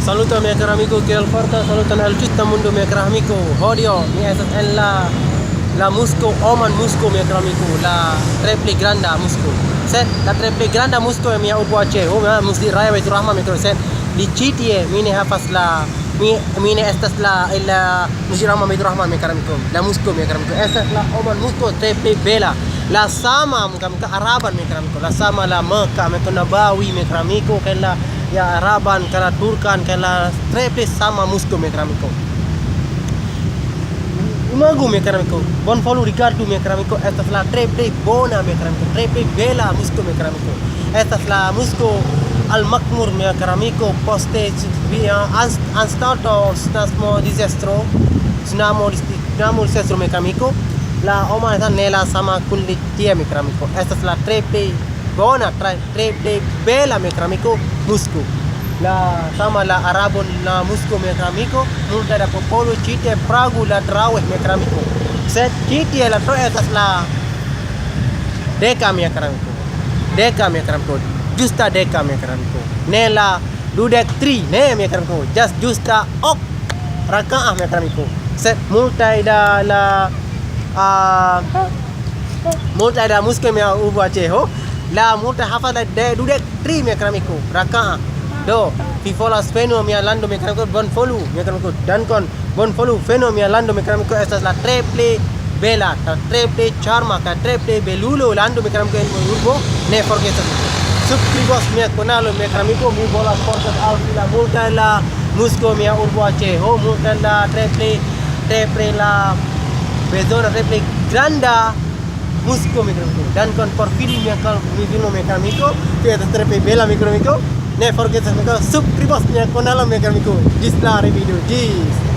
Saluto miei cari amici che al porta, saluto nel tutto mondo miei cari amici. Odio, mi è la musco, Oman musco miei cari amici, la triple grande musco. Set, la triple grande musco è mia ubuace, musdi raya betul rahma miei cari set. Di CTA mini hafas la mini estas la musdi rahma betul rahma miei cari amici. La musco miei cari amici. Estas la Oman musco triple bela. La sama muka Araban miei cari amici. La sama la Mekah miei cari Nabawi miei cari amici, kella ya Araban, kala Turkan, kala triple sama musco miei cari amici. Umagu miei cari amici. Buon follow Ricardo miei cari amici. Estas la triple bona miei cari amici. Triple bela musco miei cari amici. Estas la musco al makmur miei cari amici. Poste anstato snasmo disestro. Snamo disestro miei cari amici. La Oman esa nela sama kulli tia miei cari amici. Estas la triple bona, triple bela miei cari amici. Musco. La sama la Arabon la musco miei cari amici. Multa da popolo cite pragu la traweh miei cari amici. Set cite la traweh estas la deka miei cari amici. Deka miei cari amici. Justa deka miei cari amici. Nela dudek 3 ne miei cari amici. Just justa ok rakaah miei cari amici. Set multa da la multa da musco miei ubuace ho. La multa hafada de dudek 3 miei cari amici. Rakaah do fifola feno mia lando miei cari amici bon follow miei cari amici dan kon bon follow feno mia lando miei cari amici estas la triple bela la triple charma la triple belulo lando miei cari amici urbo ne forget subscribos mia canalo miei cari amici mi volas portas al la multa la musco mia urbo ace ho multa la triple la bezona triple granda musco miei cari amici dan kon por fili mia mi vino miei cari amici che estas triple bela miei cari amici. Ne forget to subscribe mia canal miei cari amici. Gis la video. Gis.